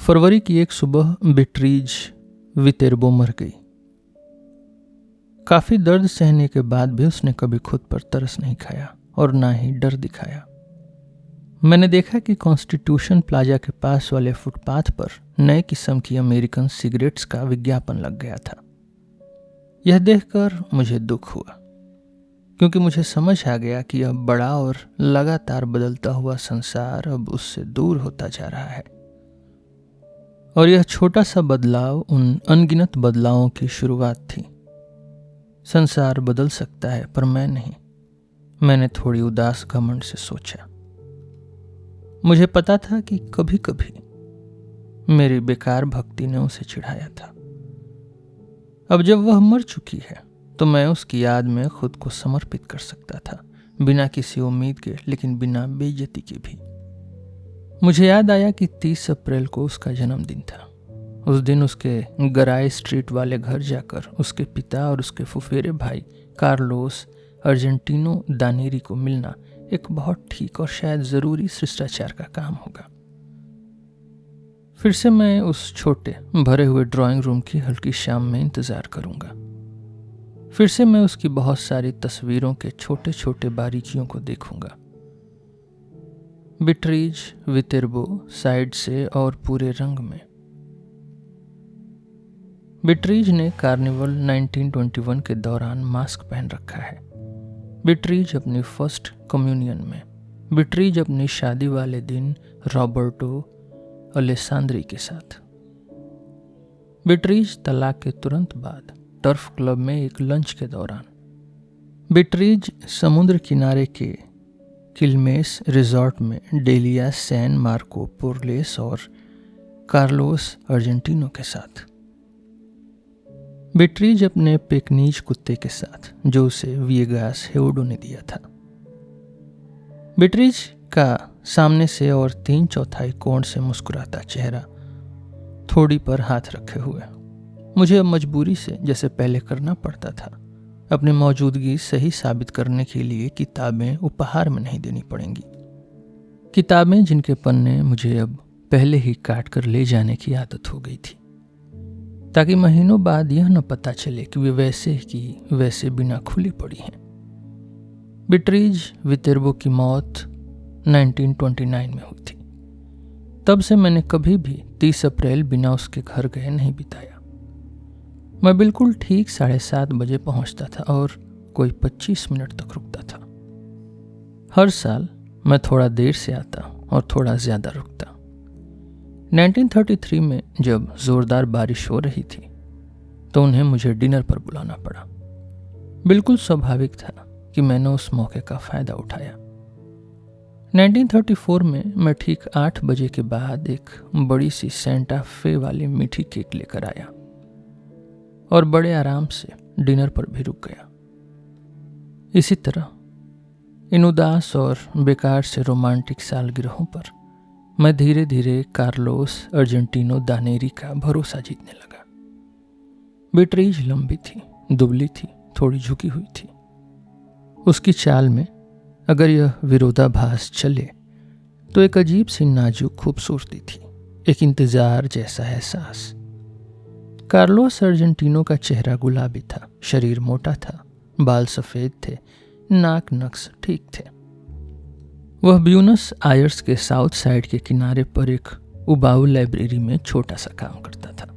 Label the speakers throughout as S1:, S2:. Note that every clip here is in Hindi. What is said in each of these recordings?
S1: फरवरी की एक सुबह बीट्रीज वितेरबो मर गई। काफी दर्द सहने के बाद भी उसने कभी खुद पर तरस नहीं खाया और ना ही डर दिखाया। मैंने देखा कि कॉन्स्टिट्यूशन प्लाजा के पास वाले फुटपाथ पर नए किस्म की अमेरिकन सिगरेट्स का विज्ञापन लग गया था। यह देखकर मुझे दुख हुआ, क्योंकि मुझे समझ आ गया कि अब बड़ा और लगातार बदलता हुआ संसार अब उससे दूर होता जा रहा है। और यह छोटा सा बदलाव उन अनगिनत बदलावों की शुरुआत थी। संसार बदल सकता है पर मैं नहीं, मैंने थोड़ी उदास घमंड से सोचा। मुझे पता था कि कभी कभी मेरी बेकार भक्ति ने उसे चिढ़ाया था। अब जब वह मर चुकी है तो मैं उसकी याद में खुद को समर्पित कर सकता था, बिना किसी उम्मीद के, लेकिन बिना बेइज्जती के भी। मुझे याद आया कि 30 अप्रैल को उसका जन्मदिन था। उस दिन उसके गराई स्ट्रीट वाले घर जाकर उसके पिता और उसके फुफेरे भाई कार्लोस अर्जेंटिनो दानेरी को मिलना एक बहुत ठीक और शायद ज़रूरी शिष्टाचार का काम होगा। फिर से मैं उस छोटे भरे हुए ड्राइंग रूम की हल्की शाम में इंतज़ार करूंगा। फिर से मैं उसकी बहुत सारी तस्वीरों के छोटे छोटे बारीकियों को देखूंगा। बीट्रीज वितेरबो साइड से और पूरे रंग में। बीट्रीज ने कार्निवल 1921 के दौरान मास्क पहन रखा है। बीट्रीज अपनी फर्स्ट कम्युनियन में। बीट्रीज अपनी शादी वाले दिन रॉबर्टो अलेसांद्री के साथ। बीट्रीज तलाक के तुरंत बाद टर्फ क्लब में एक लंच के दौरान। बीट्रीज समुद्र किनारे के किल्मेस रिजॉर्ट में डेलिया सैन मार्को पोर्लेस और कार्लोस अर्जेंटिनो के साथ। बीट्रीज अपने पेकनीज कुत्ते के साथ, जो उसे विएगास हेओडो ने दिया था। बीट्रीज का सामने से और 3/4 कोण से मुस्कुराता चेहरा, थोड़ी पर हाथ रखे हुए। मुझे अब मजबूरी से, जैसे पहले करना पड़ता था, अपनी मौजूदगी सही साबित करने के लिए किताबें उपहार में नहीं देनी पड़ेंगी। किताबें जिनके पन्ने मुझे अब पहले ही काट कर ले जाने की आदत हो गई थी, ताकि महीनों बाद यह न पता चले कि वे वैसे की वैसे बिना खुली पड़ी हैं। बीट्रीज वितेरबो की मौत 1929 में हुई थी। तब से मैंने कभी भी 30 अप्रैल बिना उसके घर गए नहीं बिताया। मैं बिल्कुल ठीक 7:30 बजे पहुंचता था और कोई 25 मिनट तक रुकता था। हर साल मैं थोड़ा देर से आता और थोड़ा ज्यादा रुकता। 1933 में जब जोरदार बारिश हो रही थी तो उन्हें मुझे डिनर पर बुलाना पड़ा। बिल्कुल स्वाभाविक था कि मैंने उस मौके का फायदा उठाया। 1934 में मैं ठीक 8 बजे के बाद एक बड़ी सी सेंटा फे वाली मीठी केक लेकर आया और बड़े आराम से डिनर पर भी रुक गया। इसी तरह इन उदास और बेकार से रोमांटिक सालगिरहों पर मैं धीरे धीरे कार्लोस अर्जेंटिनो दानेरी का भरोसा जीतने लगा। बीट्रीज लंबी थी, दुबली थी, थोड़ी झुकी हुई थी। उसकी चाल में अगर यह विरोधाभास चले तो एक अजीब सी नाजुक खूबसूरती थी, एक इंतजार जैसा एहसास। कार्लोस अर्जेंटिनो का चेहरा गुलाबी था, शरीर मोटा था, बाल सफेद थे, नाक नक्श ठीक थे। वह ब्यूनस आयर्स के साउथ साइड के किनारे पर एक उबाऊ लाइब्रेरी में छोटा सा काम करता था।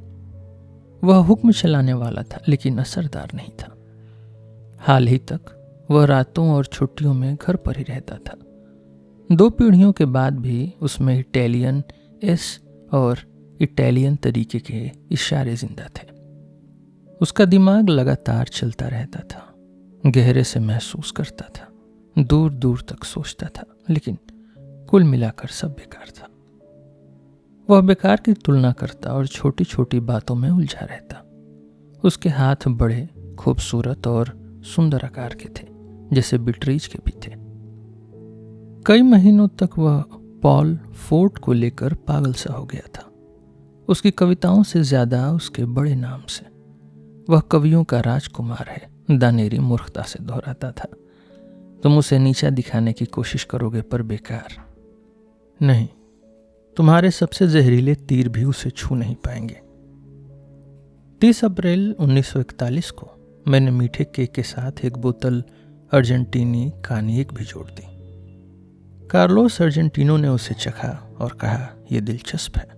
S1: वह हुक्म चलाने वाला था, लेकिन असरदार नहीं था। हाल ही तक वह रातों और छुट्टियों में घर पर ही रहता था। 2 पीढ़ियों के बाद भी उसमें इटालियन एस और इटालियन तरीके के इशारे जिंदा थे। उसका दिमाग लगातार चलता रहता था, गहरे से महसूस करता था, दूर दूर तक सोचता था, लेकिन कुल मिलाकर सब बेकार था। वह बेकार की तुलना करता और छोटी छोटी बातों में उलझा रहता। उसके हाथ बड़े, खूबसूरत और सुंदर आकार के थे, जैसे बीट्रीज के भी थे। कई महीनों तक वह पॉल फोर्ट को लेकर पागल सा हो गया था। उसकी कविताओं से ज्यादा उसके बड़े नाम से। वह कवियों का राजकुमार है, दानेरी मूर्खता से दोहराता था। तुम उसे नीचा दिखाने की कोशिश करोगे पर बेकार। नहीं, तुम्हारे सबसे जहरीले तीर भी उसे छू नहीं पाएंगे। 30 अप्रैल 1941 को मैंने मीठे केक के साथ एक बोतल अर्जेंटीनी कानिएक भी जोड़ दी। कार्लोस अर्जेंटीनो ने उसे चखा और कहा, यह दिलचस्प है,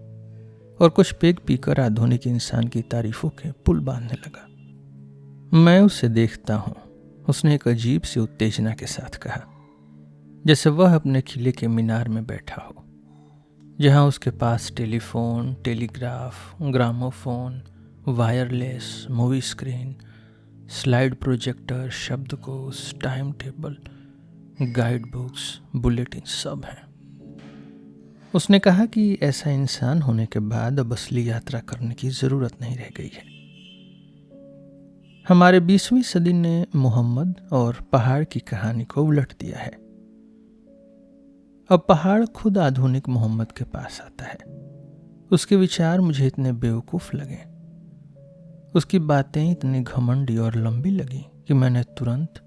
S1: और कुछ पेग पीकर आधुनिक इंसान की तारीफों के पुल बांधने लगा। मैं उसे देखता हूँ, उसने एक अजीब सी उत्तेजना के साथ कहा, जैसे वह अपने किले के मीनार में बैठा हो, जहाँ उसके पास telephone, telegraph, gramophone, wireless, movie screen, slide projector, शब्दकोश, time table, guide books, bulletin सब हैं। उसने कहा कि ऐसा इंसान होने के बाद अब असली यात्रा करने की जरूरत नहीं रह गई है। हमारे 20वीं सदी ने मोहम्मद और पहाड़ की कहानी को उलट दिया है। अब पहाड़ खुद आधुनिक मोहम्मद के पास आता है। उसके विचार मुझे इतने बेवकूफ लगे, उसकी बातें इतनी घमंडी और लंबी लगी कि मैंने तुरंत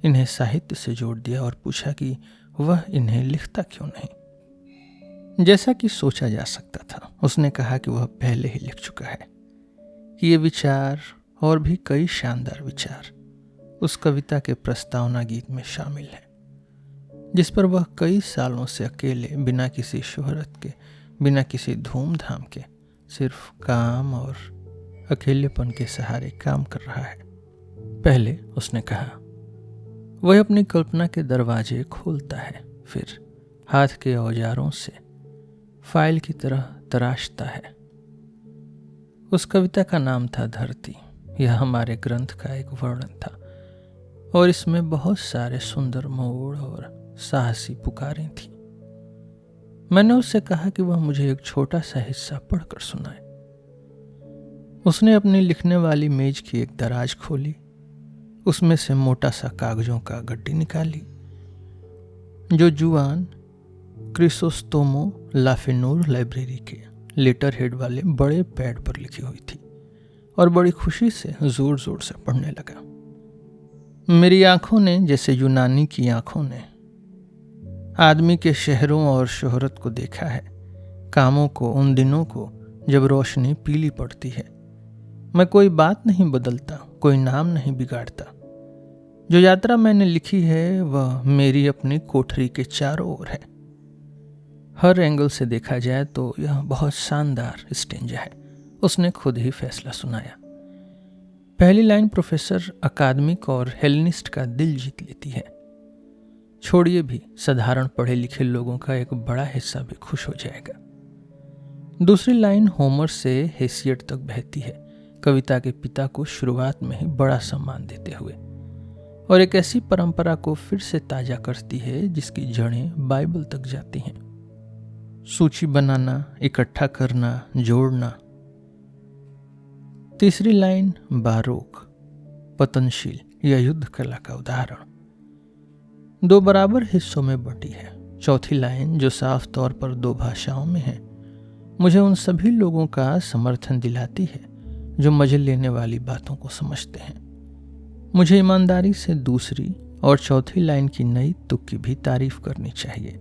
S1: इन्हें साहित्य से जोड़ दिया और पूछा कि वह इन्हें लिखता क्यों नहीं। जैसा कि सोचा जा सकता था, उसने कहा कि वह पहले ही लिख चुका है, कि ये विचार और भी कई शानदार विचार उस कविता के प्रस्तावना गीत में शामिल हैं, जिस पर वह कई सालों से अकेले, बिना किसी शोहरत के, बिना किसी धूमधाम के, सिर्फ काम और अकेलेपन के सहारे काम कर रहा है। पहले उसने कहा, वह अपनी कल्पना के दरवाजे खोलता है, फिर हाथ के औजारों से फाइल की तरह तराशता है। उस कविता का नाम था धरती। यह हमारे ग्रंथ का एक वर्णन था और इसमें बहुत सारे सुंदर मोड़ और साहसी पुकारें थी। मैंने उससे कहा कि वह मुझे एक छोटा सा हिस्सा पढ़कर सुनाए। उसने अपनी लिखने वाली मेज की एक दराज खोली, उसमें से मोटा सा कागजों का गड्डी निकाली, जो जुआन क्रिसोस्टोमो लाफेनोर लाइब्रेरी के लेटर हेड वाले बड़े पैड पर लिखी हुई थी, और बड़ी खुशी से जोर जोर से पढ़ने लगा। मेरी आंखों ने, जैसे यूनानी की आंखों ने आदमी के शहरों और शोहरत को देखा है, कामों को, उन दिनों को जब रोशनी पीली पड़ती है। मैं कोई बात नहीं बदलता, कोई नाम नहीं बिगाड़ता। जो यात्रा मैंने लिखी है वह मेरी अपनी कोठरी के चारों ओर है। हर एंगल से देखा जाए तो यह बहुत शानदार स्टेंजा है। उसने खुद ही फैसला सुनाया। पहली लाइन प्रोफेसर अकादमिक और हेलेनिस्ट का दिल जीत लेती है। छोड़िए भी, साधारण पढ़े लिखे लोगों का एक बड़ा हिस्सा भी खुश हो जाएगा। दूसरी लाइन होमर से हेसियट तक बहती है, कविता के पिता को शुरुआत में ही बड़ा सम्मान देते हुए, और एक ऐसी परंपरा को फिर से ताजा करती है जिसकी जड़ें बाइबल तक जाती हैं। सूची बनाना, इकट्ठा करना, जोड़ना। तीसरी लाइन बारोक, पतनशील या युद्ध कला का उदाहरण, दो बराबर हिस्सों में बटी है। चौथी लाइन, जो साफ तौर पर दो भाषाओं में है, मुझे उन सभी लोगों का समर्थन दिलाती है जो मजे लेने वाली बातों को समझते हैं। मुझे ईमानदारी से दूसरी और चौथी लाइन की नई तुक की भी तारीफ करनी चाहिए,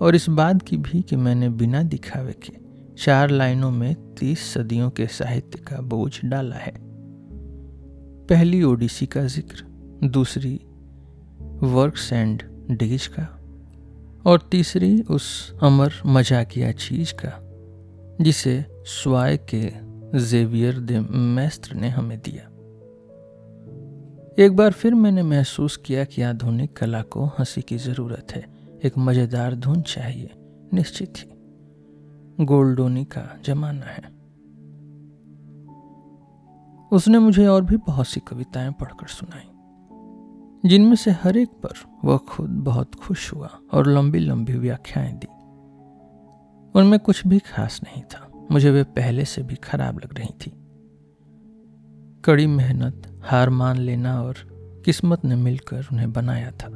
S1: और इस बात की भी कि मैंने बिना दिखावे के 4 लाइनों में 30 सदियों के साहित्य का बोझ डाला है। पहली ओडिसी का जिक्र, दूसरी वर्क्स एंड डेज का, और तीसरी उस अमर मजाकिया चीज का जिसे स्वाय के जेवियर दे मैस्त्र ने हमें दिया। एक बार फिर मैंने महसूस किया कि आधुनिक कला को हंसी की जरूरत है, एक मजेदार धुन चाहिए। निश्चित ही गोल्डोनी का जमाना है। उसने मुझे और भी बहुत सी कविताएं पढ़कर सुनाई, जिनमें से हर एक पर वह खुद बहुत खुश हुआ और लंबी लंबी व्याख्याएं दी। उनमें कुछ भी खास नहीं था, मुझे वे पहले से भी खराब लग रही थी। कड़ी मेहनत, हार मान लेना और किस्मत ने मिलकर उन्हें बनाया था।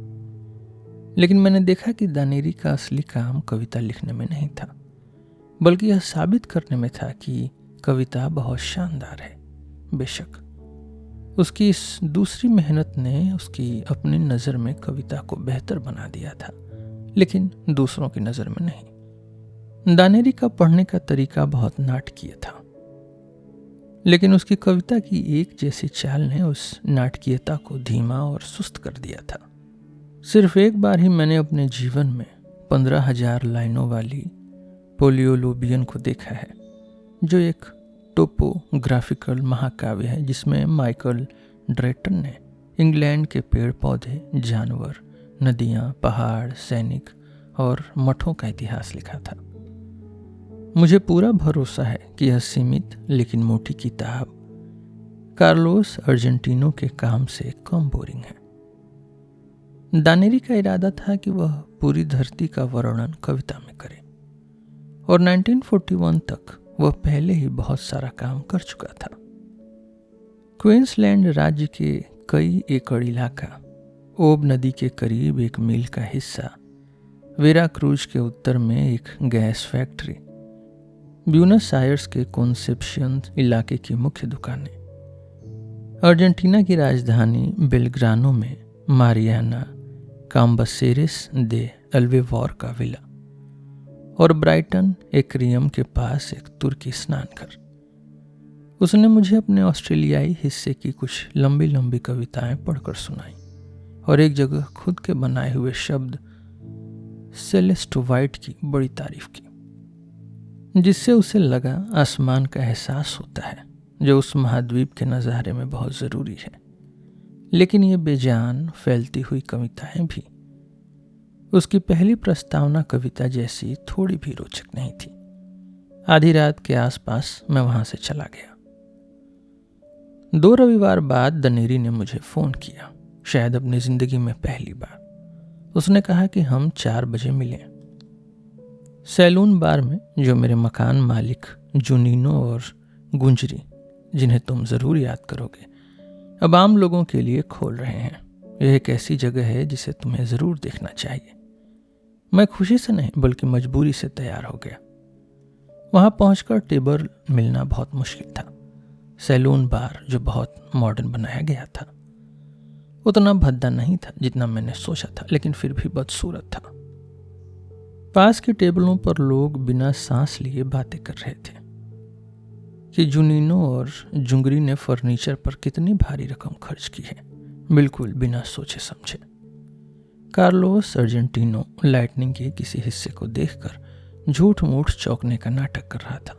S1: लेकिन मैंने देखा कि दानेरी का असली काम कविता लिखने में नहीं था, बल्कि यह साबित करने में था कि कविता बहुत शानदार है। बेशक उसकी इस दूसरी मेहनत ने उसकी अपनी नज़र में कविता को बेहतर बना दिया था, लेकिन दूसरों की नज़र में नहीं। दानेरी का पढ़ने का तरीका बहुत नाटकीय था, लेकिन उसकी कविता की एक जैसी चाल ने उस नाटकीयता को धीमा और सुस्त कर दिया था। सिर्फ एक बार ही मैंने अपने जीवन में 15,000 लाइनों वाली पोलियोलोबियन को देखा है, जो एक टोपोग्राफिकल महाकाव्य है जिसमें माइकल ड्रेटन ने इंग्लैंड के पेड़ पौधे, जानवर, नदियाँ, पहाड़, सैनिक और मठों का इतिहास लिखा था। मुझे पूरा भरोसा है कि यह सीमित लेकिन मोटी किताब कार्लोस अर्जेंटिनो के काम से कम बोरिंग है। दानेरी का इरादा था कि वह पूरी धरती का वर्णन कविता में करे, और 1941 तक वह पहले ही बहुत सारा काम कर चुका था। क्वींसलैंड राज्य के कई एकड़ इलाका, ओब नदी के करीब एक मील का हिस्सा, वेरा क्रूज के उत्तर में एक गैस फैक्ट्री, ब्यूनस आयर्स के कॉन्सेप्शियन इलाके की मुख्य दुकानें, अर्जेंटीना की राजधानी बेलग्रानो में मारियाना काम्बासेरेस दे अल्वेवॉर का विला, और ब्राइटन एक्रियम के पास एक तुर्की स्नानघर। उसने मुझे अपने ऑस्ट्रेलियाई हिस्से की कुछ लंबी लंबी कविताएं पढ़कर सुनाई, और एक जगह खुद के बनाए हुए शब्द सेलेस्ट वाइट की बड़ी तारीफ की, जिससे उसे लगा आसमान का एहसास होता है जो उस महाद्वीप के नज़ारे में बहुत ज़रूरी है। लेकिन ये बेजान फैलती हुई कविताएं भी उसकी पहली प्रस्तावना कविता जैसी थोड़ी भी रोचक नहीं थी। आधी रात के आसपास मैं वहां से चला गया। 2 रविवार बाद दानेरी ने मुझे फ़ोन किया, शायद अपनी ज़िंदगी में पहली बार। उसने कहा कि हम 4 बजे मिलें सैलून बार में, जो मेरे मकान मालिक जुनीनो और गुंजरी, जिन्हें तुम ज़रूर याद करोगे, अब आम लोगों के लिए खोल रहे हैं। यह एक ऐसी जगह है जिसे तुम्हें ज़रूर देखना चाहिए। मैं खुशी से नहीं बल्कि मजबूरी से तैयार हो गया। वहाँ पहुंचकर टेबल मिलना बहुत मुश्किल था। सैलून बार, जो बहुत मॉडर्न बनाया गया था, उतना भद्दा नहीं था जितना मैंने सोचा था, लेकिन फिर भी बदसूरत था। पास की टेबलों पर लोग बिना सांस लिए बातें कर रहे थे कि जुनीनो और जुंगरी ने फर्नीचर पर कितनी भारी रकम खर्च की है, बिल्कुल बिना सोचे समझे। कार्लोस अर्जेंटिनो लाइटनिंग के किसी हिस्से को देखकर झूठ मूठ चौंकने का नाटक कर रहा था,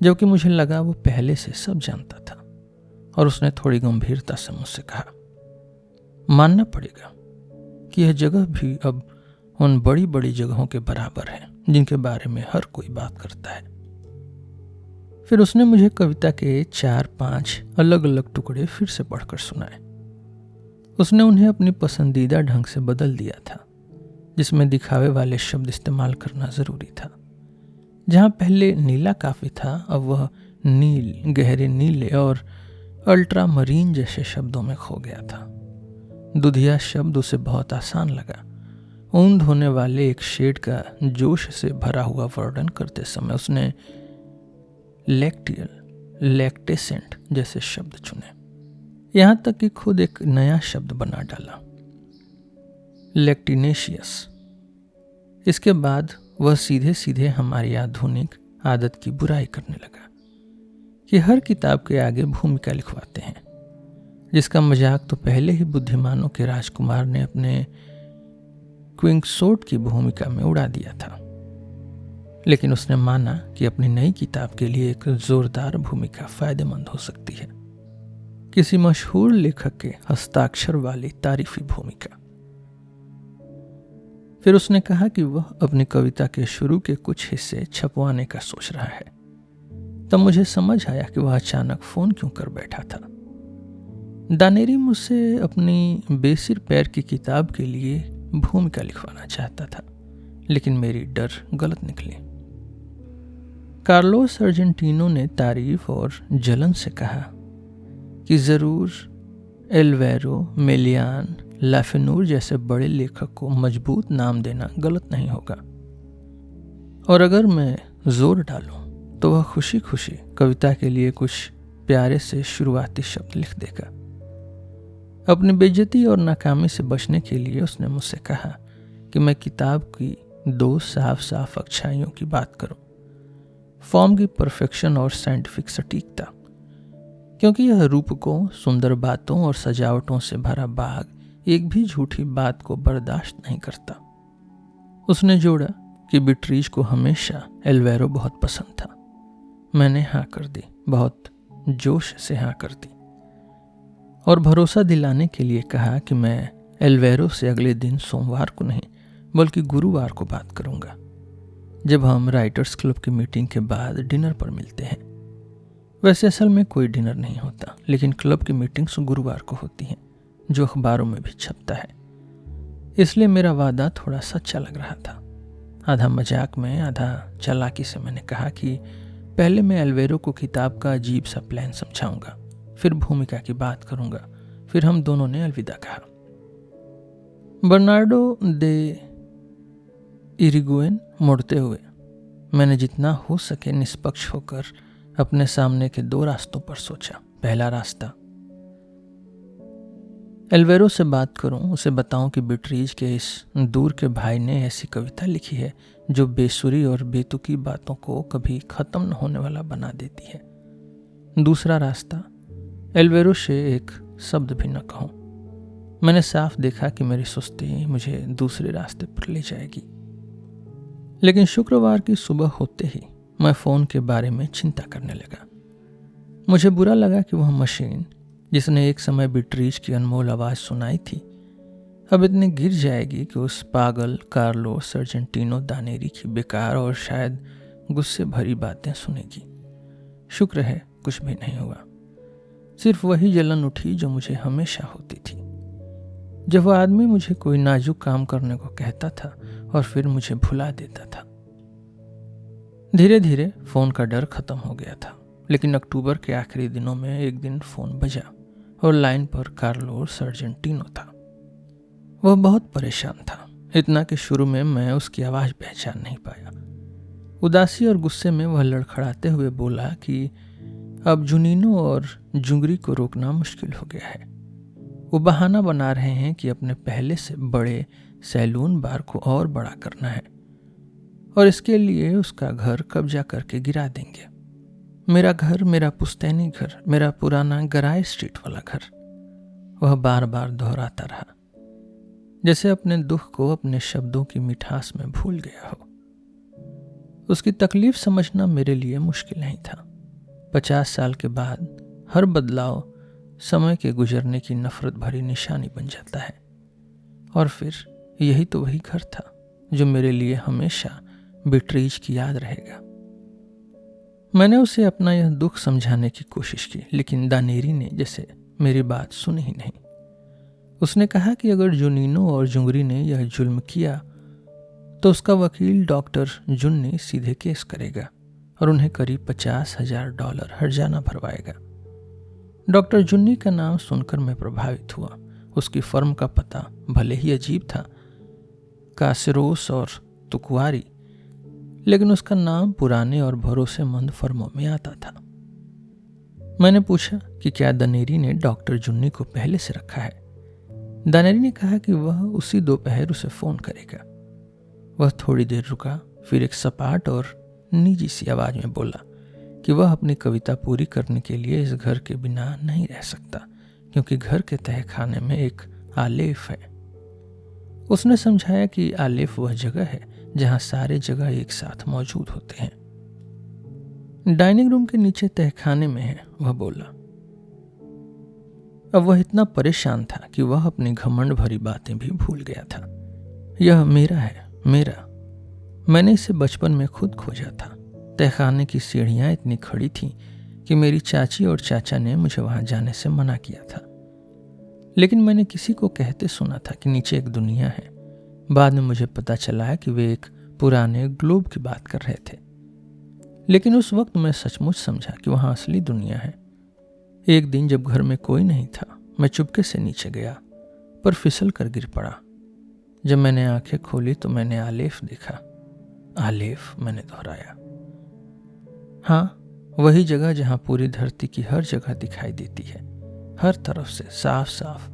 S1: जबकि मुझे लगा वो पहले से सब जानता था। और उसने थोड़ी गंभीरता से मुझसे कहा, मानना पड़ेगा कि यह जगह भी अब उन बड़ी बड़ी जगहों के बराबर है जिनके बारे में हर कोई बात करता है। फिर उसने मुझे कविता के 4-5 अलग अलग टुकड़े फिर से पढ़कर सुनाए। उसने उन्हें अपनी पसंदीदा ढंग से बदल दिया था, जिसमें दिखावे वाले शब्द इस्तेमाल करना जरूरी था। जहाँ पहले नीला काफी था, अब वह नील, गहरे नीले और अल्ट्रा मरीन जैसे शब्दों में खो गया था। दुधिया शब्द उसे बहुत आसान लगा। ऊन धोने वाले एक शेड का जोश से भरा हुआ वर्णन करते समय उसने लैक्टियल, लैक्टेसेंट जैसे शब्द चुने, यहाँ तक कि खुद एक नया शब्द बना डाला, लैक्टिनेशियस। इसके बाद वह सीधे सीधे हमारी आधुनिक आदत की बुराई करने लगा कि हर किताब के आगे भूमिका लिखवाते हैं, जिसका मजाक तो पहले ही बुद्धिमानों के राजकुमार ने अपने क्विंक्सोट की भूमिका में उड़ा दिया था। लेकिन उसने माना कि अपनी नई किताब के लिए एक जोरदार भूमिका फायदेमंद हो सकती है, किसी मशहूर लेखक के हस्ताक्षर वाली तारीफी भूमिका। फिर उसने कहा कि वह अपनी कविता के शुरू के कुछ हिस्से छपवाने का सोच रहा है। तब मुझे समझ आया कि वह अचानक फोन क्यों कर बैठा था। दानेरी मुझसे अपनी बेसिर पैर की किताब के लिए भूमिका लिखवाना चाहता था, लेकिन मेरी डर गलत निकली। कार्लोस अर्जेंटिनो ने तारीफ और जलन से कहा कि जरूर एल्वेरो, मेलियान, लाफेनूर जैसे बड़े लेखक को मजबूत नाम देना गलत नहीं होगा, और अगर मैं जोर डालूं तो वह खुशी खुशी कविता के लिए कुछ प्यारे से शुरुआती शब्द लिख देगा। अपनी बेइज्जती और नाकामी से बचने के लिए उसने मुझसे कहा कि मैं किताब की दो साफ साफ अच्छाइयों की बात करूं, फॉर्म की परफेक्शन और साइंटिफिक सटीकता, क्योंकि यह रूप को सुंदर बातों और सजावटों से भरा बाग एक भी झूठी बात को बर्दाश्त नहीं करता। उसने जोड़ा कि बीट्रीज को हमेशा एल्वेरो बहुत पसंद था। मैंने हाँ कर दी, बहुत जोश से हाँ कर दी, और भरोसा दिलाने के लिए कहा कि मैं एल्वेरो से अगले दिन सोमवार को नहीं बल्कि गुरुवार को बात करूंगा, जब हम राइटर्स क्लब की मीटिंग के बाद डिनर पर मिलते हैं। वैसे असल में कोई डिनर नहीं होता, लेकिन क्लब की मीटिंग्स गुरुवार को होती हैं, जो अखबारों में भी छपता है। इसलिए मेरा वादा थोड़ा सच्चा लग रहा था। आधा मजाक में आधा चालाकी से मैंने कहा कि पहले मैं एल्वेरो को किताब का अजीब सा प्लान समझाऊंगा, फिर भूमिका की बात करूंगा। फिर हम दोनों ने अलविदा कहा। बर्नार्डो दे इरिगोएन मुड़ते हुए मैंने जितना हो सके निष्पक्ष होकर अपने सामने के दो रास्तों पर सोचा। पहला रास्ता, एल्वेरो से बात करूं, उसे बताऊं कि बीट्रीज के इस दूर के भाई ने ऐसी कविता लिखी है जो बेसुरी और बेतुकी बातों को कभी खत्म न होने वाला बना देती है। दूसरा रास्ता, एल्वेरो से एक शब्द भी न कहूं। मैंने साफ देखा कि मेरी सुस्ती मुझे दूसरे रास्ते पर ले जाएगी। लेकिन शुक्रवार की सुबह होते ही मैं फ़ोन के बारे में चिंता करने लगा। मुझे बुरा लगा कि वह मशीन जिसने एक समय बीट्रीज की अनमोल आवाज़ सुनाई थी अब इतनी गिर जाएगी कि उस पागल कार्लो सर्जेंटिनो दानेरी की बेकार और शायद गुस्से भरी बातें सुनेगी। शुक्र है कुछ भी नहीं हुआ। सिर्फ वही जलन उठी जो मुझे हमेशा होती थी, जब वह आदमी मुझे कोई नाजुक काम करने को कहता था और फिर मुझे भुला देता था। धीरे धीरे फ़ोन का डर खत्म हो गया था, लेकिन अक्टूबर के आखिरी दिनों में एक दिन फ़ोन बजा और लाइन पर कार्लो सर्जेंटिनो था। वह बहुत परेशान था, इतना कि शुरू में मैं उसकी आवाज़ पहचान नहीं पाया। उदासी और गुस्से में वह लड़खड़ाते हुए बोला कि अब जुनीनो और जुंगरी को रोकना मुश्किल हो गया है। वो बहाना बना रहे हैं कि अपने पहले से बड़े सैलून बार को और बड़ा करना है और इसके लिए उसका घर कब्जा करके गिरा देंगे। मेरा घर, मेरा पुश्तैनी घर, मेरा पुराना गराय स्ट्रीट वाला घर, वह बार बार दोहराता रहा, जैसे अपने दुख को अपने शब्दों की मिठास में भूल गया हो। उसकी तकलीफ समझना मेरे लिए मुश्किल नहीं था। 50 साल के बाद हर बदलाव समय के गुजरने की नफरत भरी निशानी बन जाता है। और फिर यही तो वही घर था जो मेरे लिए हमेशा बीट्रीज की याद रहेगा। मैंने उसे अपना यह दुख समझाने की कोशिश की, लेकिन दानेरी ने जैसे मेरी बात सुनी ही नहीं। उसने कहा कि अगर जुनीनो और जुंगरी ने यह जुल्म किया तो उसका वकील डॉक्टर जुन्नी सीधे केस करेगा और उन्हें करीब $50,000 हर्जाना भरवाएगा। डॉक्टर जुन्नी का नाम सुनकर मैं प्रभावित हुआ। उसकी फर्म का पता भले ही अजीब था, कासेरोस और तुकुआरी, लेकिन उसका नाम पुराने और भरोसेमंद फर्मों में आता था। मैंने पूछा कि क्या दानेरी ने डॉक्टर जुन्नी को पहले से रखा है। दानेरी ने कहा कि वह उसी दोपहर उसे फ़ोन करेगा। वह थोड़ी देर रुका, फिर एक सपाट और निजी सी आवाज़ में बोला कि वह अपनी कविता पूरी करने के लिए इस घर के बिना नहीं रह सकता, क्योंकि घर के तहखाने में एक आलेफ है। उसने समझाया कि आलेफ वह जगह है जहां सारे जगह एक साथ मौजूद होते हैं। डाइनिंग रूम के नीचे तहखाने में है, वह बोला। अब वह इतना परेशान था कि वह अपनी घमंड भरी बातें भी भूल गया था। यह मेरा है, मेरा। मैंने इसे बचपन में खुद खोजा था। तहखाने की सीढ़ियां इतनी खड़ी थीं कि मेरी चाची और चाचा ने मुझे वहां जाने से मना किया था, लेकिन मैंने किसी को कहते सुना था कि नीचे एक दुनिया है। बाद में मुझे पता चला है कि वे एक पुराने ग्लोब की बात कर रहे थे, लेकिन उस वक्त मैं सचमुच समझा कि वहां असली दुनिया है। एक दिन जब घर में कोई नहीं था, मैं चुपके से नीचे गया, पर फिसल कर गिर पड़ा। जब मैंने आंखें खोली तो मैंने आलेफ देखा। आलेफ, मैंने दोहराया। हाँ, वही जगह जहां पूरी धरती की हर जगह दिखाई देती है, हर तरफ से साफ साफ,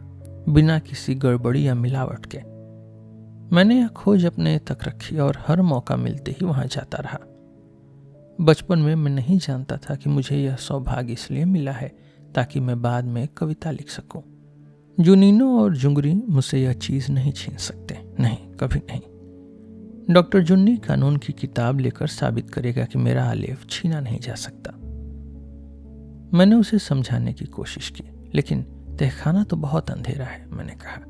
S1: बिना किसी गड़बड़ी या मिलावट के। मैंने यह खोज अपने तक रखी और हर मौका मिलते ही वहां जाता रहा। बचपन में मैं नहीं जानता था कि मुझे यह सौभाग्य इसलिए मिला है ताकि मैं बाद में कविता लिख सकूं। जुनीनो और जुंगरी मुझसे यह चीज़ नहीं छीन सकते, नहीं, कभी नहीं। डॉक्टर जुन्नी कानून की किताब लेकर साबित करेगा कि मेरा आलेख छीना नहीं जा सकता। मैंने उसे समझाने की कोशिश की, लेकिन तहखाना तो बहुत अंधेरा है, मैंने कहा।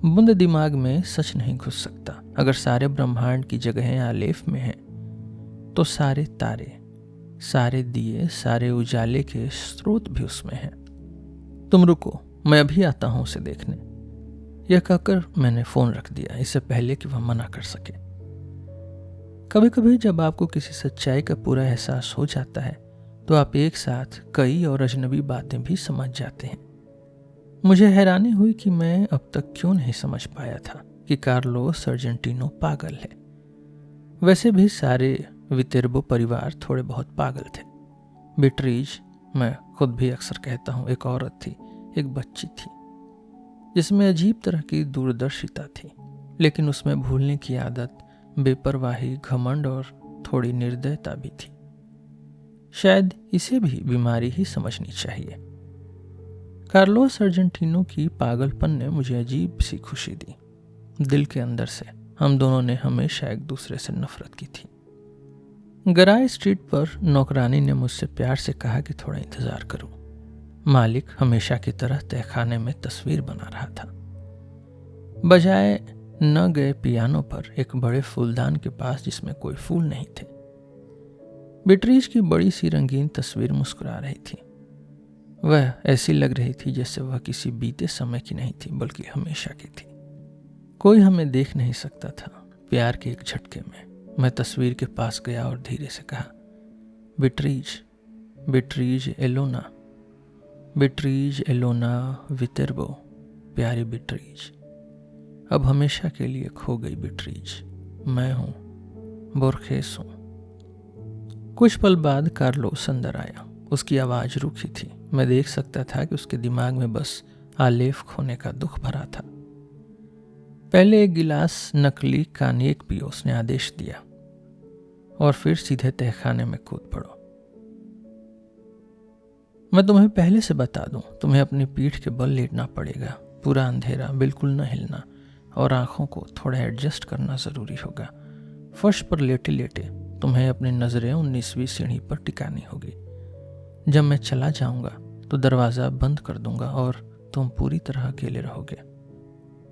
S1: बूंद दिमाग में सच नहीं घुस सकता। अगर सारे ब्रह्मांड की जगहें आलेफ में हैं, तो सारे तारे, सारे दिए, सारे उजाले के स्रोत भी उसमें हैं। तुम रुको, मैं अभी आता हूं उसे देखने। यह कहकर मैंने फोन रख दिया, इससे पहले कि वह मना कर सके। कभी कभी जब आपको किसी सच्चाई का पूरा एहसास हो जाता है तो आप एक साथ कई और अजनबी बातें भी समझ जाते हैं। मुझे हैरानी हुई कि मैं अब तक क्यों नहीं समझ पाया था कि कार्लोस अर्जेंटिनो पागल है। वैसे भी सारे वितेर्बो परिवार थोड़े बहुत पागल थे। बेट्रीज, मैं खुद भी अक्सर कहता हूँ, एक औरत थी, एक बच्ची थी जिसमें अजीब तरह की दूरदर्शिता थी, लेकिन उसमें भूलने की आदत, बेपरवाही, घमंड और थोड़ी निर्दयता भी थी। शायद इसे भी बीमारी ही समझनी चाहिए। कार्लोस अर्जेंटिनो की पागलपन ने मुझे अजीब सी खुशी दी। दिल के अंदर से हम दोनों ने हमेशा एक दूसरे से नफरत की थी। गराय स्ट्रीट पर नौकरानी ने मुझसे प्यार से कहा कि थोड़ा इंतजार करूं। मालिक हमेशा की तरह तहखाने में तस्वीर बना रहा था। बजाय न गए पियानो पर एक बड़े फूलदान के पास जिसमें कोई फूल नहीं थे। बेट्रीज की बड़ी सी रंगीन तस्वीर मुस्कुरा रही थी। वह ऐसी लग रही थी जैसे वह किसी बीते समय की नहीं थी, बल्कि हमेशा की थी। कोई हमें देख नहीं सकता था। प्यार के एक झटके में मैं तस्वीर के पास गया और धीरे से कहा, बेट्रीज, बेट्रीज एलोना, बेट्रीज एलोना वितेर्बो, प्यारी बेट्रीज, अब हमेशा के लिए खो गई बेट्रीज, मैं हूं, बोर्खेस हूं। कुछ पल बाद कार्लोस अंदर आया। उसकी आवाज रूखी थी। मैं देख सकता था कि उसके दिमाग में बस आलेफ खोने का दुख भरा था। पहले एक गिलास नकली कानियक पियो, उसने आदेश दिया, और फिर सीधे तहखाने में कूद पड़ो। मैं तुम्हें पहले से बता दूं, तुम्हें अपनी पीठ के बल लेटना पड़ेगा। पूरा अंधेरा, बिल्कुल न हिलना, और आंखों को थोड़ा एडजस्ट करना जरूरी होगा। फर्श पर लेटे लेटे तुम्हें अपनी नजरें 19वीं सीढ़ी पर टिकानी होगी। जब मैं चला जाऊंगा तो दरवाजा बंद कर दूंगा और तुम पूरी तरह अकेले रहोगे।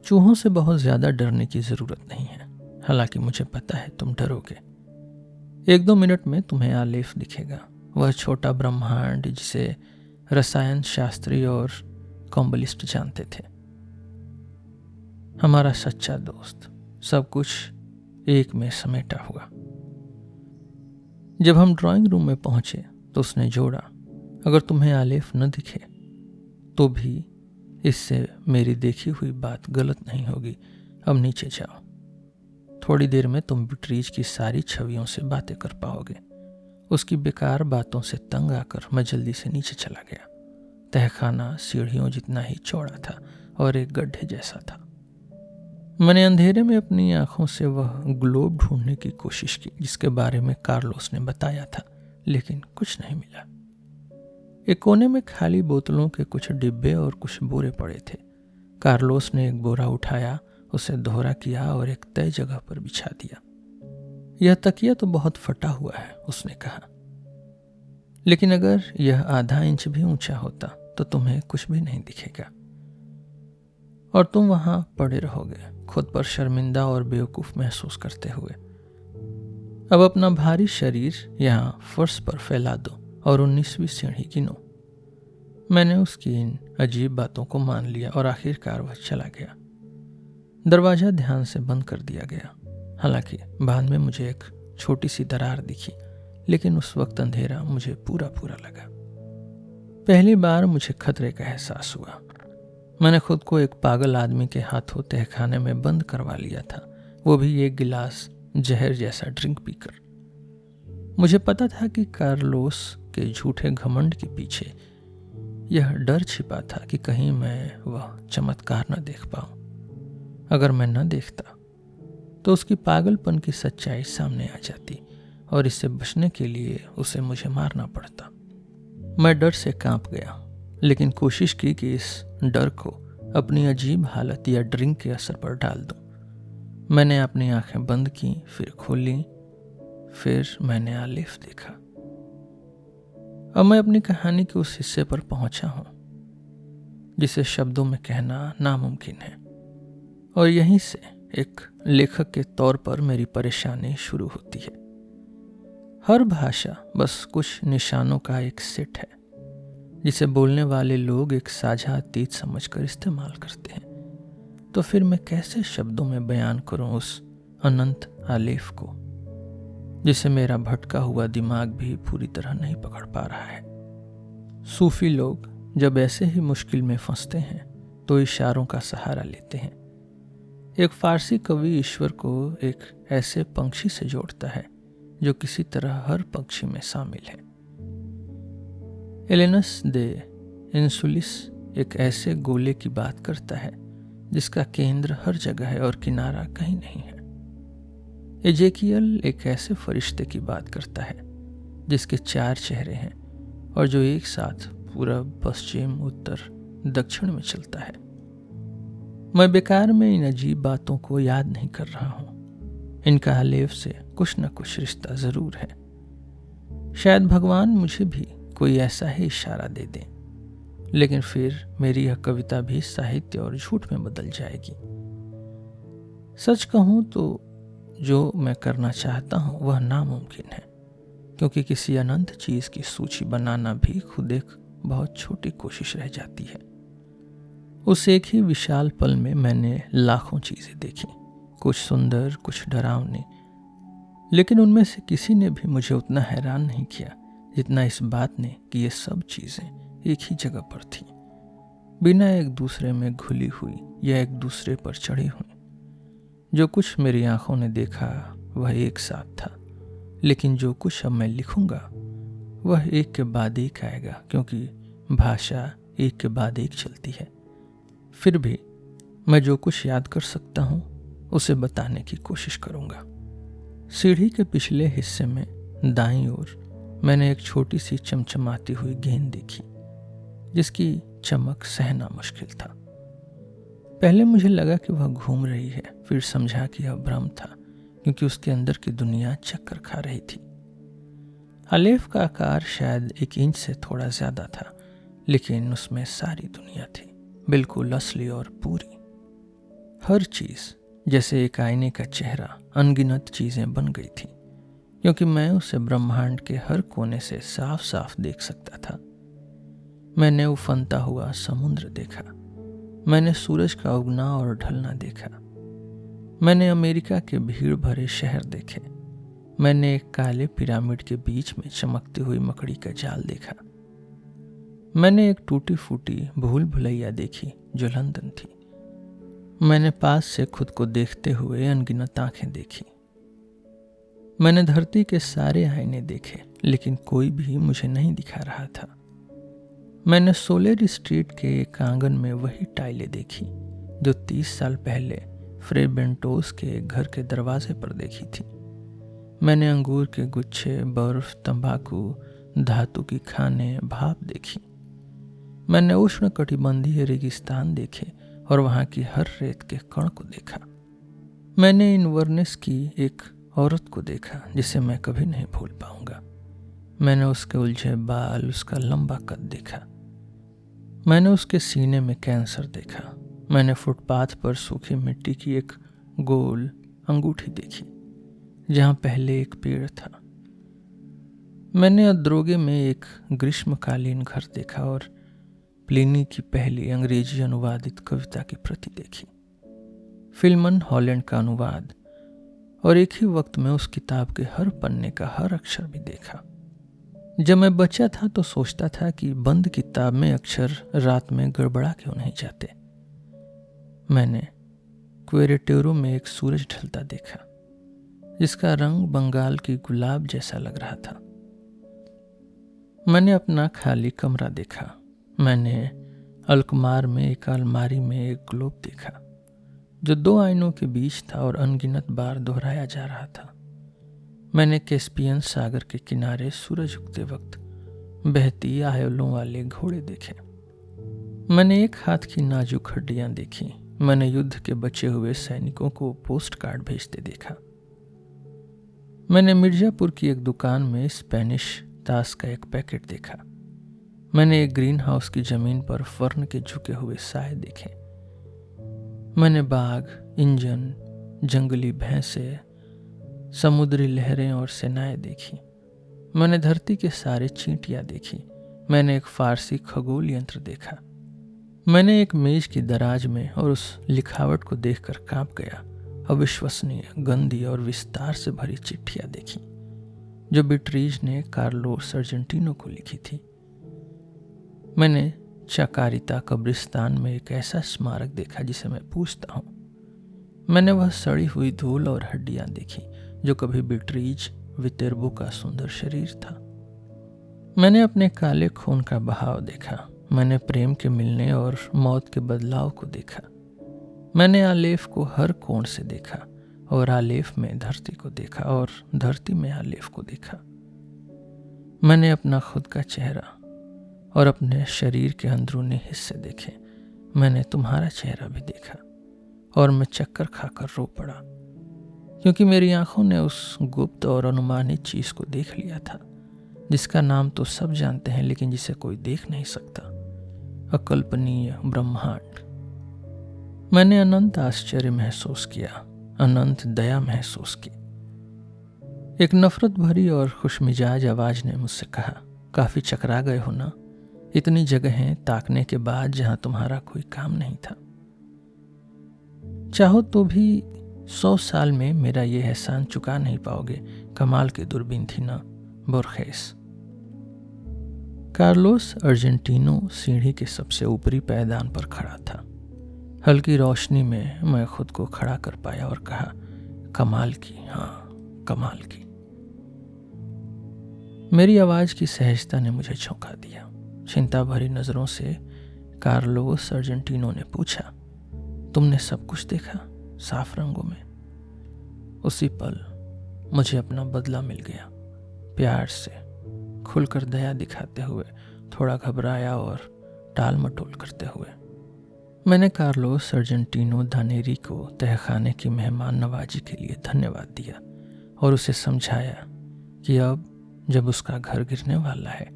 S1: चूहों से बहुत ज्यादा डरने की जरूरत नहीं है, हालांकि मुझे पता है तुम डरोगे। 1-2 मिनट में तुम्हें आलेफ दिखेगा, वह छोटा ब्रह्मांड जिसे रसायन शास्त्री और कॉम्बलिस्ट जानते थे। हमारा सच्चा दोस्त, सब कुछ एक में समेटा हुआ। जब हम ड्राइंग रूम में पहुंचे तो उसने जोड़ा, अगर तुम्हें आलेफ न दिखे तो भी इससे मेरी देखी हुई बात गलत नहीं होगी। अब नीचे जाओ। थोड़ी देर में तुम बेट्रीज की सारी छवियों से बातें कर पाओगे। उसकी बेकार बातों से तंग आकर मैं जल्दी से नीचे चला गया। तहखाना सीढ़ियों जितना ही चौड़ा था और एक गड्ढे जैसा था। मैंने अंधेरे में अपनी आंखों से वह ग्लोब ढूंढने की कोशिश की जिसके बारे में कार्लोस ने बताया था, लेकिन कुछ नहीं मिला। एक कोने में खाली बोतलों के कुछ डिब्बे और कुछ बोरे पड़े थे। कार्लोस ने एक बोरा उठाया, उसे दोहरा किया और एक तय जगह पर बिछा दिया। यह तकिया तो बहुत फटा हुआ है, उसने कहा, लेकिन अगर यह आधा इंच भी ऊंचा होता तो तुम्हें कुछ भी नहीं दिखेगा और तुम वहां पड़े रहोगे, खुद पर शर्मिंदा और बेवकूफ महसूस करते हुए। अब अपना भारी शरीर यहां फर्श पर फैला दो और 19वीं सीढ़ी गिनो। मैंने उसकी इन अजीब बातों को मान लिया और आखिरकार वह चला गया। दरवाजा ध्यान से बंद कर दिया गया। हालांकि बाद में मुझे एक छोटी सी दरार दिखी, लेकिन उस वक्त अंधेरा मुझे पूरा पूरा लगा। पहली बार मुझे खतरे का एहसास हुआ। मैंने खुद को एक पागल आदमी के हाथों तहखाने में बंद करवा लिया था, वो भी एक गिलास जहर जैसा ड्रिंक पीकर। मुझे पता था कि कार्लोस के झूठे घमंड के पीछे यह डर छिपा था कि कहीं मैं वह चमत्कार न देख पाऊं। अगर मैं न देखता तो उसकी पागलपन की सच्चाई सामने आ जाती और इससे बचने के लिए उसे मुझे मारना पड़ता। मैं डर से कांप गया, लेकिन कोशिश की कि इस डर को अपनी अजीब हालत या ड्रिंक के असर पर डाल दूं। मैंने अपनी आंखें बंद की, फिर खोली, फिर मैंने आलेफ देखा। अब मैं अपनी कहानी के उस हिस्से पर पहुंचा हूं जिसे शब्दों में कहना नामुमकिन है, और यहीं से एक लेखक के तौर पर मेरी परेशानी शुरू होती है। हर भाषा बस कुछ निशानों का एक सेट है जिसे बोलने वाले लोग एक साझा अतीत समझकर इस्तेमाल करते हैं। तो फिर मैं कैसे शब्दों में बयान करूं उस अनंत आलेफ को जिसे मेरा भटका हुआ दिमाग भी पूरी तरह नहीं पकड़ पा रहा है। सूफी लोग जब ऐसे ही मुश्किल में फंसते हैं तो इशारों का सहारा लेते हैं। एक फारसी कवि ईश्वर को एक ऐसे पंछी से जोड़ता है जो किसी तरह हर पक्षी में शामिल है। एलेनस दे इंसुलिस एक ऐसे गोले की बात करता है जिसका केंद्र हर जगह है और किनारा कहीं नहीं है। एजेकियल एक ऐसे फरिश्ते की बात करता है जिसके 4 चेहरे हैं और जो एक साथ पूरब, पश्चिम, उत्तर, दक्षिण में चलता है। मैं बेकार में इन अजीब बातों को याद नहीं कर रहा हूं। इनका आलेफ से कुछ न कुछ रिश्ता जरूर है। शायद भगवान मुझे भी कोई ऐसा ही इशारा दे दें, लेकिन फिर मेरी यह कविता भी साहित्य और झूठ में बदल जाएगी। सच कहूं तो जो मैं करना चाहता हूं वह नामुमकिन है, क्योंकि किसी अनंत चीज की सूची बनाना भी खुद एक बहुत छोटी कोशिश रह जाती है। उस एक ही विशाल पल में मैंने लाखों चीजें देखी, कुछ सुंदर, कुछ डरावनी, लेकिन उनमें से किसी ने भी मुझे उतना हैरान नहीं किया जितना इस बात ने कि ये सब चीजें एक ही जगह पर थीं, बिना एक दूसरे में घुली हुई या एक दूसरे पर चढ़ी हुई। जो कुछ मेरी आंखों ने देखा वह एक साथ था, लेकिन जो कुछ अब मैं लिखूंगा वह एक के बाद एक आएगा, क्योंकि भाषा एक के बाद एक चलती है। फिर भी मैं जो कुछ याद कर सकता हूं उसे बताने की कोशिश करूंगा। सीढ़ी के पिछले हिस्से में दाईं ओर मैंने एक छोटी सी चमचमाती हुई गेंद देखी जिसकी चमक सहना मुश्किल था। पहले मुझे लगा कि वह घूम रही है, फिर समझा कि यह भ्रम था क्योंकि उसके अंदर की दुनिया चक्कर खा रही थी। आलेफ का आकार शायद 1 इंच से थोड़ा ज्यादा था, लेकिन उसमें सारी दुनिया थी, बिल्कुल असली और पूरी। हर चीज जैसे एक आईने का चेहरा, अनगिनत चीजें बन गई थी, क्योंकि मैं उसे ब्रह्मांड के हर कोने से साफ साफ देख सकता था। मैंने उफनता हुआ समुद्र देखा, मैंने सूरज का उगना और ढलना देखा, मैंने अमेरिका के भीड़ भरे शहर देखे, मैंने एक काले पिरामिड के बीच में चमकती हुई मकड़ी का जाल देखा, मैंने एक टूटी फूटी भूल भुलैया देखी जो लंदन थी, मैंने पास से खुद को देखते हुए अनगिनत आंखें देखी, मैंने धरती के सारे आईने देखे, लेकिन कोई भी मुझे नहीं दिखा रहा था। मैंने सोलेर स्ट्रीट के एक आंगन में वही टाइलें देखी जो 30 साल पहले फ्रे बेंटोस के एक घर के दरवाजे पर देखी थी। मैंने अंगूर के गुच्छे, बर्फ, तंबाकू, धातु की खाने, भाप देखी। मैंने उष्ण कटिबंधीय रेगिस्तान देखे और वहां की हर रेत के कण को देखा। मैंने इनवर्नेस की एक औरत को देखा जिसे मैं कभी नहीं भूल पाऊंगा। मैंने उसके उलझे बाल, उसका लंबा कद देखा। मैंने उसके सीने में कैंसर देखा। मैंने फुटपाथ पर सूखी मिट्टी की एक गोल अंगूठी देखी जहां पहले एक पेड़ था। मैंने अद्रोगे में एक ग्रीष्मकालीन घर देखा और प्लिनी की पहली अंग्रेजी अनुवादित कविता की प्रति देखी, फिल्मन हॉलैंड का अनुवाद, और एक ही वक्त में उस किताब के हर पन्ने का हर अक्षर भी देखा। जब मैं बच्चा था तो सोचता था कि बंद किताब में अक्षर रात में गड़बड़ा क्यों नहीं जाते। मैंने क्वेरेटेरो में एक सूरज ढलता देखा जिसका रंग बंगाल की गुलाब जैसा लग रहा था। मैंने अपना खाली कमरा देखा। मैंने अल्कमार में एक अलमारी में एक ग्लोब देखा। जो दो आईनों के बीच था और अनगिनत बार दोहराया जा रहा था। मैंने कैस्पियन सागर के किनारे सूरज उगते वक्त बहती आयलों वाले घोड़े देखे। मैंने एक हाथ की नाजुक हड्डियां देखी। मैंने युद्ध के बचे हुए सैनिकों को पोस्ट कार्ड भेजते देखा। मैंने मिर्जापुर की एक दुकान में स्पेनिश ताश का एक पैकेट देखा। मैंने एक ग्रीन हाउस की जमीन पर फर्न के झुके हुए साए देखे। मैंने बाघ, इंजन, जंगली भैंसे, समुद्री लहरें और सेनाएं देखी। मैंने धरती के सारे चींटियां देखी। मैंने एक फारसी खगोल यंत्र देखा। मैंने एक मेज की दराज में और उस लिखावट को देखकर कांप गया। अविश्वसनीय, गंदी और विस्तार से भरी चिट्ठियां देखी जो बिट्रीज ने कार्लोस अर्जेंटिनो को लिखी थी। मैंने चाकारिता कब्रिस्तान में एक ऐसा स्मारक देखा जिसे मैं पूछता हूँ। मैंने वह सड़ी हुई धूल और हड्डियां देखी जो कभी बिट्रीज वितेरबो का सुंदर शरीर था। मैंने अपने काले खून का बहाव देखा। मैंने प्रेम के मिलने और मौत के बदलाव को देखा। मैंने आलेफ को हर कोण से देखा और आलेफ में धरती को देखा और धरती में आलेफ को देखा। मैंने अपना खुद का चेहरा और अपने शरीर के अंदरूनी हिस्से देखे। मैंने तुम्हारा चेहरा भी देखा और मैं चक्कर खाकर रो पड़ा, क्योंकि मेरी आंखों ने उस गुप्त और अनुमानित चीज को देख लिया था जिसका नाम तो सब जानते हैं लेकिन जिसे कोई देख नहीं सकता, अकल्पनीय ब्रह्मांड। मैंने अनंत आश्चर्य महसूस किया, अनंत दया महसूस की। एक नफरत भरी और खुशमिजाज आवाज ने मुझसे कहा, काफी चकरा गए हो ना, इतनी जगहें ताकने के बाद जहां तुम्हारा कोई काम नहीं था। चाहो तो भी 100 साल में मेरा ये एहसान चुका नहीं पाओगे। कमाल की दूरबीन थी ना, बोर्खेस। कार्लोस अर्जेंटिनो सीढ़ी के सबसे ऊपरी पैदान पर खड़ा था। हल्की रोशनी में मैं खुद को खड़ा कर पाया और कहा, कमाल की, हाँ कमाल की। मेरी आवाज की सहजता ने मुझे चौंका दिया। चिंता भरी नजरों से कार्लोस अर्जेंटिनो ने पूछा, तुमने सब कुछ देखा साफ रंगों में? उसी पल मुझे अपना बदला मिल गया। प्यार से, खुलकर दया दिखाते हुए, थोड़ा घबराया और टाल मटोल करते हुए मैंने कार्लोस अर्जेंटिनो धानेरी को तहखाने की मेहमान नवाजी के लिए धन्यवाद दिया और उसे समझाया कि अब जब उसका घर गिरने वाला है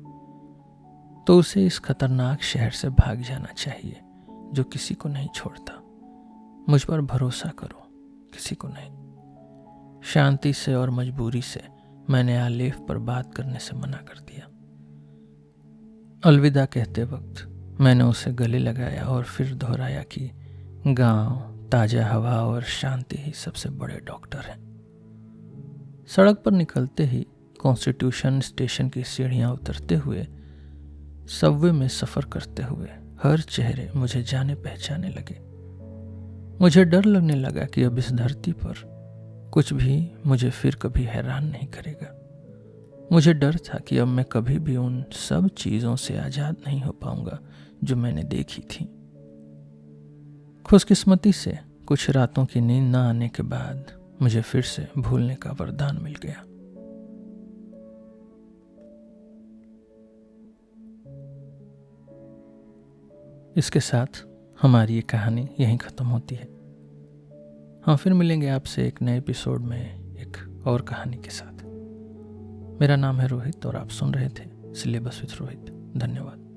S1: तो उसे इस खतरनाक शहर से भाग जाना चाहिए जो किसी को नहीं छोड़ता। मुझ पर भरोसा करो, किसी को नहीं। शांति से और मजबूरी से मैंने आलेफ पर बात करने से मना कर दिया। अलविदा कहते वक्त मैंने उसे गले लगाया और फिर दोहराया कि गांव, ताजा हवा और शांति ही सबसे बड़े डॉक्टर हैं। सड़क पर निकलते ही कॉन्स्टिट्यूशन स्टेशन की सीढ़ियां उतरते हुए, सबवे में सफर करते हुए हर चेहरे मुझे जाने पहचाने लगे। मुझे डर लगने लगा कि अब इस धरती पर कुछ भी मुझे फिर कभी हैरान नहीं करेगा। मुझे डर था कि अब मैं कभी भी उन सब चीजों से आजाद नहीं हो पाऊंगा जो मैंने देखी थी। खुशकिस्मती से कुछ रातों की नींद न आने के बाद मुझे फिर से भूलने का वरदान मिल गया। इसके साथ हमारी ये कहानी यहीं ख़त्म होती है। हम फिर मिलेंगे आपसे एक नए एपिसोड में एक और कहानी के साथ। मेरा नाम है रोहित और आप सुन रहे थे सिलेबस विथ रोहित। धन्यवाद।